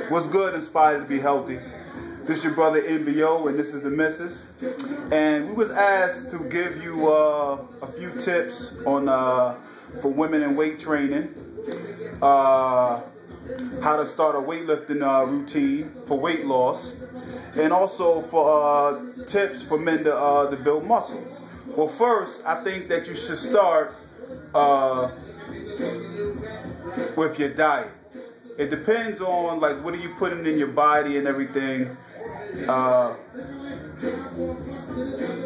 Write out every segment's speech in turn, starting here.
What's good, Inspired to Be Healthy? This is your brother N.B.O, and this is the missus. And we was asked to give you a few tips on for women in weight training, how to start a weightlifting routine for weight loss, and also for tips for men to build muscle. Well, first, I think that you should start with your diet. It depends on like what are you putting in your body and everything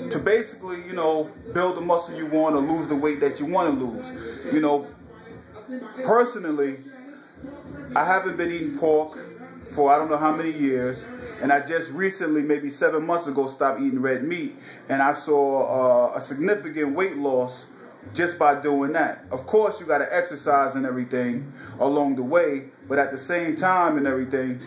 to basically, you know, build the muscle you want or lose the weight that you want to lose. You know, personally, I haven't been eating pork for I don't know how many years, and I just recently, maybe 7 months ago, stopped eating red meat, and I saw a significant weight loss just by doing that. Of course, you got to exercise and everything along the way, but at the same time and everything,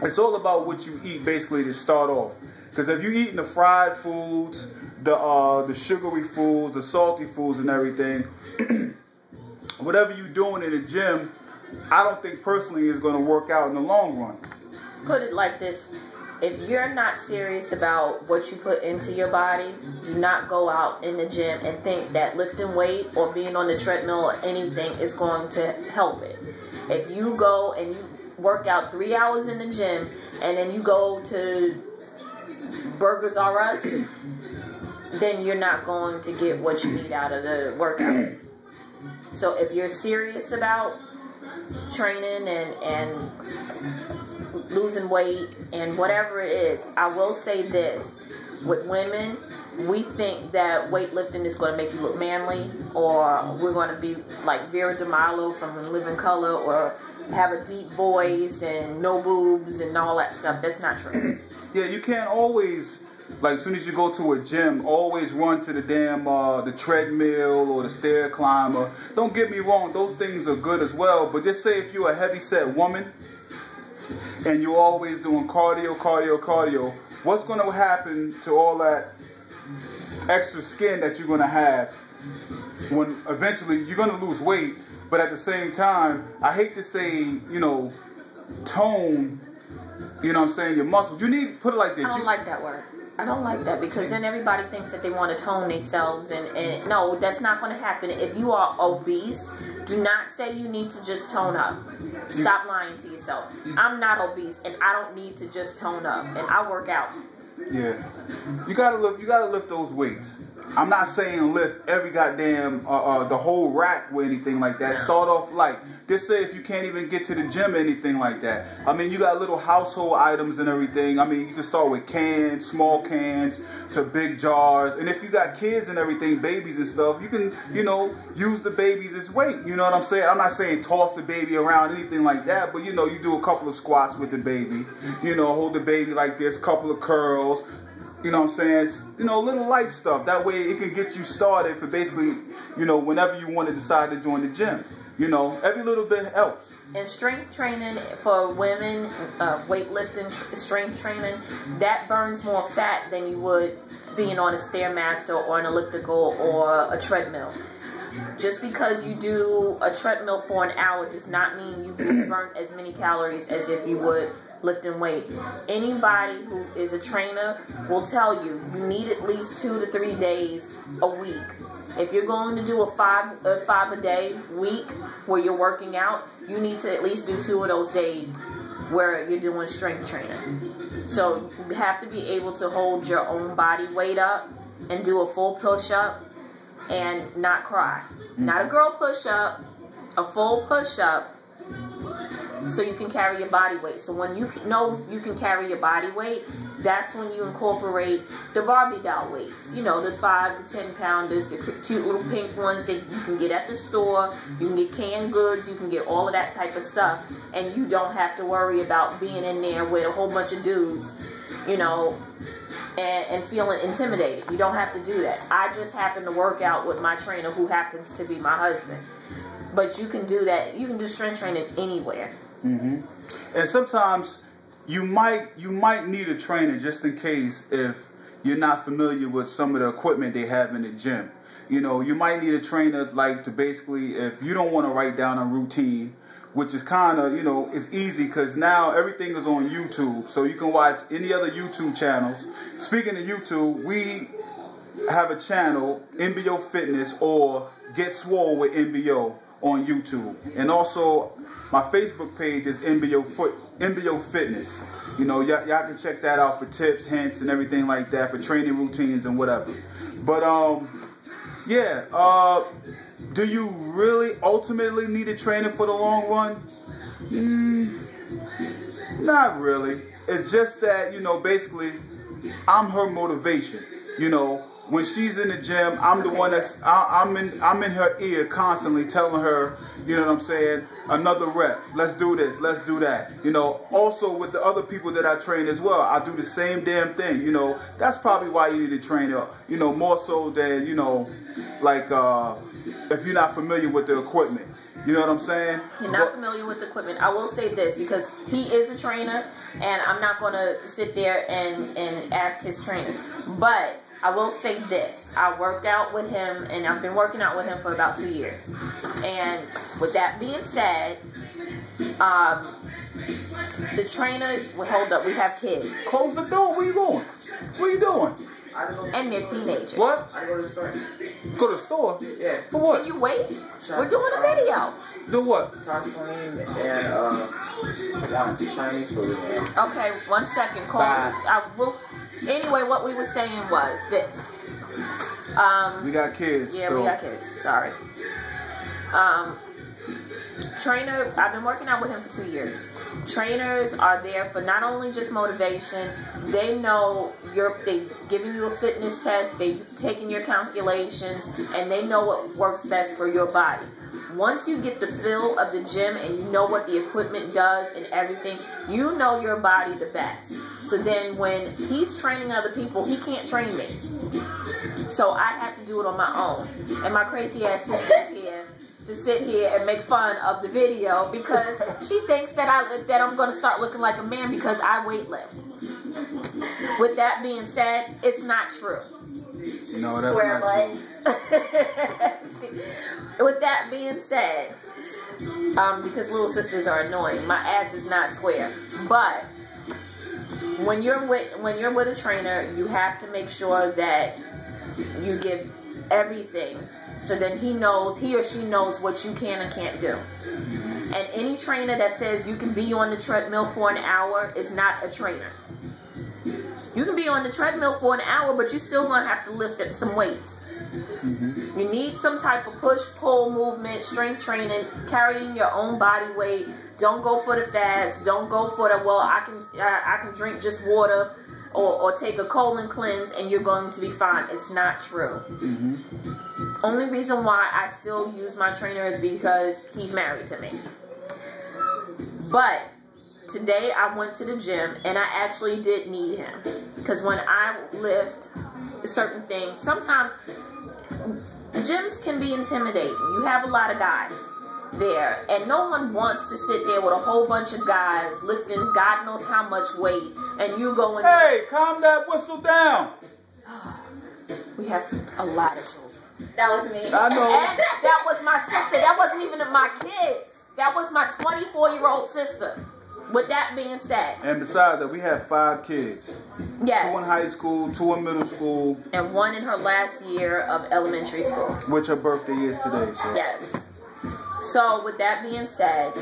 it's all about what you eat basically to start off. Because if you're eating the fried foods, the sugary foods, the salty foods and everything, whatever you're doing in the gym, I don't think personally is going to work out in the long run. Put it like this. If you're not serious about what you put into your body, do not go out in the gym and think that lifting weight or being on the treadmill or anything is going to help it. If you go and you work out 3 hours in the gym and then you go to Burgers R Us, then you're not going to get what you need out of the workout. So if you're serious about training and losing weight and whatever it is, I will say this: with women, we think that weightlifting is going to make you look manly, or we're going to be like Vera DeMilo from Living Color, or have a deep voice and no boobs and all that stuff. That's not true. Yeah, you can't always, like, as soon as you go to a gym, always run to the damn the treadmill or the stair climber. Don't get me wrong, those things are good as well, but just say if you're a heavy-set woman and you're always doing cardio, what's going to happen to all that extra skin that you're going to have when eventually you're going to lose weight, but at the same time, I hate to say, you know, tone, you know what I'm saying, your muscles. You need, put it like this. I don't like that word. I don't like that, because then everybody thinks that they want to tone themselves, and no, that's not going to happen. If you are obese, do not say you need to just tone up. Stop lying to yourself. I'm not obese, and I don't need to just tone up, and I work out. Yeah, you gotta lift those weights. I'm not saying lift every goddamn the whole rack or anything like that. Start off light. Just say if you can't even get to the gym or anything like that. I mean, you got little household items and everything. I mean, you can start with cans, small cans to big jars. And if you got kids and everything, babies and stuff, you can, you know, use the babies as weight. You know what I'm saying? I'm not saying toss the baby around, anything like that. But, you know, you do a couple of squats with the baby. You know, hold the baby like this, couple of curls. You know what I'm saying? You know, little light stuff. That way it can get you started for basically, you know, whenever you want to decide to join the gym. You know, every little bit helps. And strength training for women, weightlifting, strength training, that burns more fat than you would being on a Stairmaster or an elliptical or a treadmill. Just because you do a treadmill for an hour does not mean you've burnt as many calories as if you would lifting weight. Anybody who is a trainer will tell you need at least 2 to 3 days a week. If you're going to do a five a day week where you're working out, you need to at least do 2 of those days where you're doing strength training. So you have to be able to hold your own body weight up and do a full push-up and not cry. Not a girl push-up, a full push-up, so you can carry your body weight. So when you know you can carry your body weight, that's when you incorporate the Barbie doll weights. You know, the 5 to 10 pounders, the cute little pink ones that you can get at the store. You can get canned goods. You can get all of that type of stuff. And you don't have to worry about being in there with a whole bunch of dudes, you know, and feeling intimidated. You don't have to do that. I just happen to work out with my trainer, who happens to be my husband. But you can do that. You can do strength training anywhere. Mm-hmm. And sometimes you might need a trainer just in case if you're not familiar with some of the equipment they have in the gym. You know, you might need a trainer like to basically, if you don't want to write down a routine which is kind of, you know, it's easy because now everything is on YouTube. So you can watch any other YouTube channels. Speaking of YouTube, we have a channel, N.B.O Fitness or Get Swole with N.B.O on YouTube. And also my Facebook page is N.B.O Fitness. You know, y'all can check that out for tips, hints, and everything like that, for training routines and whatever. But yeah, do you really ultimately need a trainer for the long run? Not really. It's just that, you know, basically I'm her motivation. You know, when she's in the gym, I'm the one that's I'm in her ear constantly telling her, you know what I'm saying, another rep, let's do this, let's do that. You know, also with the other people that I train as well, I do the same damn thing. You know, that's probably why you need a trainer, you know, more so than, you know, like if you're not familiar with the equipment. You know what I'm saying? You're not familiar with the equipment. I will say this, because he is a trainer, and I'm not going to sit there and ask his trainers. But I will say this. I worked out with him, and I've been working out with him for about 2 years. And with that being said, the trainer, well, hold up, we have kids. Close the door. Where you going? What are you doing? And they're teenagers. What? I go to the store. Go to the store? Yeah. For what? Can you wait? We're doing a video. Do what? Gasoline and Chinese food. Okay, 1 second. Call. I will. Anyway, what we were saying was this. We got kids. Yeah, so. we got kids. Sorry. Trainer, I've been working out with him for 2 years. Trainers are there for not only just motivation. They know they've given you a fitness test, they've taken your calculations, and they know what works best for your body. Once you get the feel of the gym and you know what the equipment does and everything, you know your body the best. So then when he's training other people, he can't train me. So I have to do it on my own. And my crazy ass sister's here to sit here and make fun of the video because she thinks that I'm going to start looking like a man because I weightlift. With that being said, it's not true. No, that's not true. With that being said, because little sisters are annoying, my ass is not square. But when you're with a trainer, you have to make sure that you give everything, so then he or she knows what you can and can't do. And any trainer that says you can be on the treadmill for an hour is not a trainer. You can be on the treadmill for an hour, but you're still going to have to lift up some weights. You need some type of push-pull movement, strength training, carrying your own body weight. Don't go for the fads. Don't go for the, well, I can drink just water or take a colon cleanse and you're going to be fine. It's not true. Only reason why I still use my trainer is because he's married to me. But today I went to the gym and I actually did need him. Because when I lift certain things, sometimes gyms can be intimidating. You have a lot of guys there, and no one wants to sit there with a whole bunch of guys lifting God knows how much weight, and you going, hey, calm that whistle down. We have a lot of children. That was me. I know. And that was my sister. That wasn't even my kids. That was my 24-year-old sister. With that being said. And besides that, we have 5 kids. Yes. 2 in high school, 2 in middle school. And 1 in her last year of elementary school. Which her birthday is today. So. Yes. So with that being said,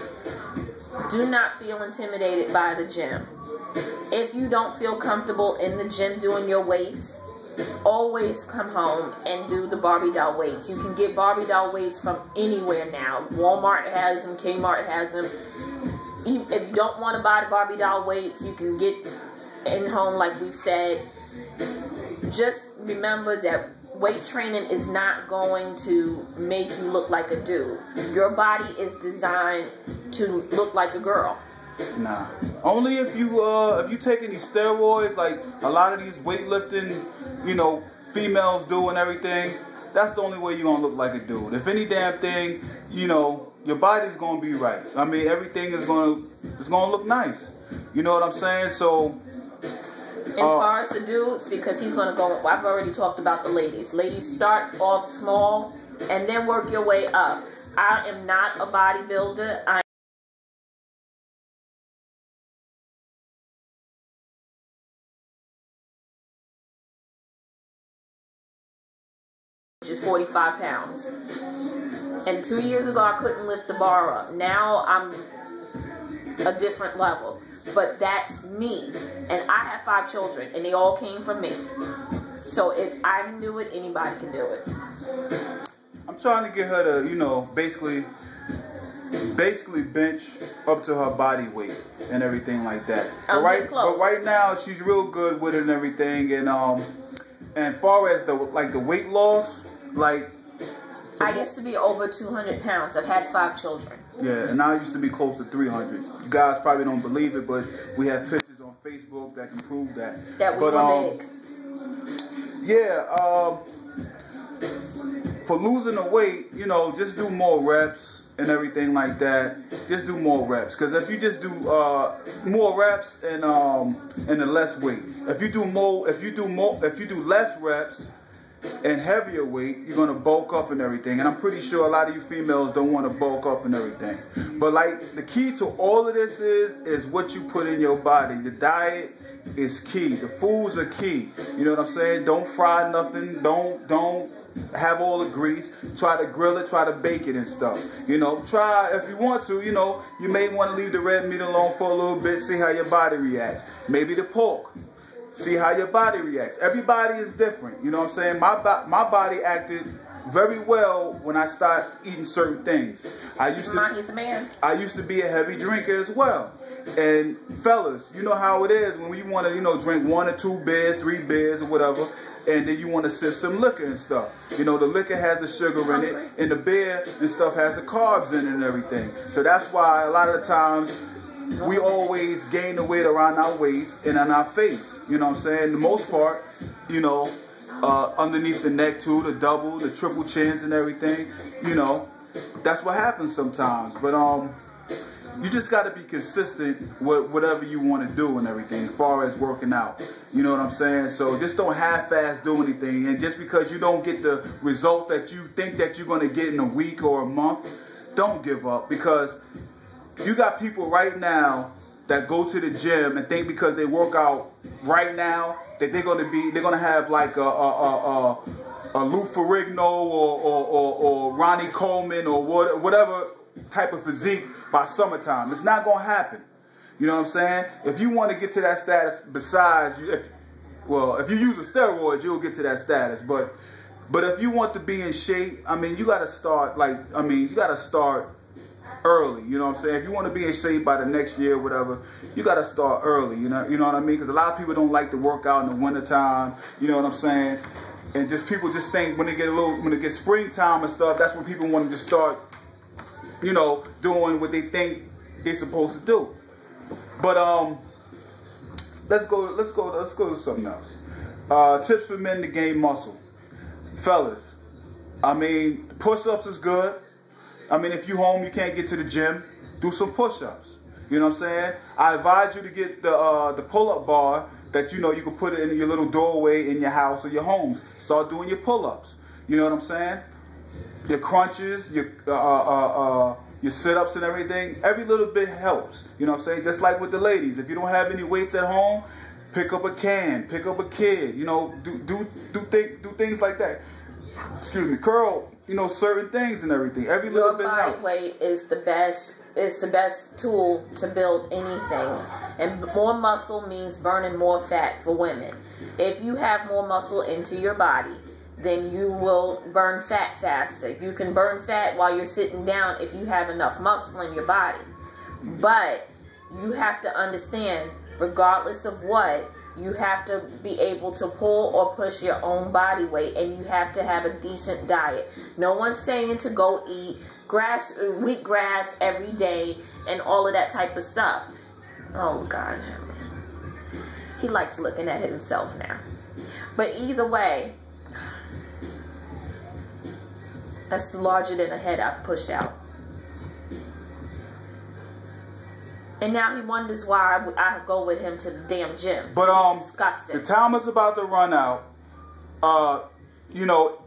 do not feel intimidated by the gym. If you don't feel comfortable in the gym doing your weights, always come home and do the Barbie doll weights. You can get Barbie doll weights from anywhere now. Walmart has them, Kmart has them. If you don't want to buy the Barbie doll weights, you can get in home like we've said. Just remember that weight training is not going to make you look like a dude. Your body is designed to look like a girl. Nah. Only if you take any steroids, like a lot of these weightlifting, you know, females do and everything. That's the only way you're gonna look like a dude. If any damn thing, you know, your body's gonna be right. I mean, everything is gonna look nice. You know what I'm saying? So. As far as the dudes, because he's gonna go. I've already talked about the ladies. Ladies, start off small and then work your way up. I am not a bodybuilder. 45 pounds. And 2 years ago, I couldn't lift the bar up. Now I'm a different level. But that's me. And I have 5 children, and they all came from me. So if I can do it, anybody can do it. I'm trying to get her to, you know, basically bench up to her body weight and everything like that. But right now, she's real good with it and everything. And far as the weight loss, I used to be over 200 pounds. I've had 5 children. Yeah, and I used to be close to 300. You guys probably don't believe it, but we have pictures on Facebook that can prove that. That we were big. Yeah, for losing the weight, you know, just do more reps and everything like that. Just do more reps, because if you just do more reps and the less weight, if you do less reps and heavier weight, you're gonna bulk up and everything. And I'm pretty sure a lot of you females don't want to bulk up and everything. But like, the key to all of this is what you put in your body. The diet is key. The foods are key. You know what I'm saying? Don't fry nothing. Don't have all the grease. Try to grill it. Try to bake it and stuff. You know, try, if you want to, you know, you may want to leave the red meat alone for a little bit. See how your body reacts. Maybe the pork. See how your body reacts. Everybody is different. You know what I'm saying? My body acted very well when I started eating certain things. I used to be a heavy drinker as well. And fellas, you know how it is when you want to, you know, drink 1 or 2 beers, 3 beers or whatever, and then you want to sip some liquor and stuff. You know, the liquor has the sugar in it, and the beer and stuff has the carbs in it and everything. So that's why a lot of the times we always gain the weight around our waist and on our face. You know what I'm saying? The most part, you know, underneath the neck too, the double, the triple chins and everything. You know, that's what happens sometimes. But you just got to be consistent with whatever you want to do and everything as far as working out. You know what I'm saying? So just don't half-ass do anything. And just because you don't get the results that you think that you're going to get in a week or a month, don't give up, because you got people right now that go to the gym and think because they work out right now that they're gonna have like a Lou Ferrigno or Ronnie Coleman or whatever type of physique by summertime. It's not gonna happen. You know what I'm saying? If you want to get to that status, besides, if you use a steroid, you'll get to that status. But if you want to be in shape, I mean, you gotta start early. You know what I'm saying? If you want to be in shape by the next year, whatever, you got to start early. You know what I mean? Because a lot of people don't like to work out in the wintertime. You know what I'm saying? And people just think when it gets springtime and stuff, that's when people want to just start, you know, doing what they think they're supposed to do. But let's go to something else. Tips for men to gain muscle. Fellas, I mean, push-ups is good. I mean, if you home, you can't get to the gym, do some push-ups. You know what I'm saying? I advise you to get the pull-up bar that, you know, you can put it in your little doorway in your house or your homes. Start doing your pull-ups. You know what I'm saying? Your crunches, your sit-ups and everything. Every little bit helps. You know what I'm saying? Just like with the ladies. If you don't have any weights at home, pick up a can, pick up a kid. You know, do things like that. Excuse me, curl, you know, certain things and everything. Every little bit helps. Your body weight is the best tool to build anything. And more muscle means burning more fat for women. If you have more muscle into your body, then you will burn fat faster. You can burn fat while you're sitting down if you have enough muscle in your body. But you have to understand, regardless of what, you have to be able to pull or push your own body weight, and you have to have a decent diet. No one's saying to go eat wheatgrass every day and all of that type of stuff. Oh God, he likes looking at himself now. But either way, that's larger than a head I've pushed out. And now he wonders why I go with him to the damn gym. But disgusting. The time is about to run out. You know,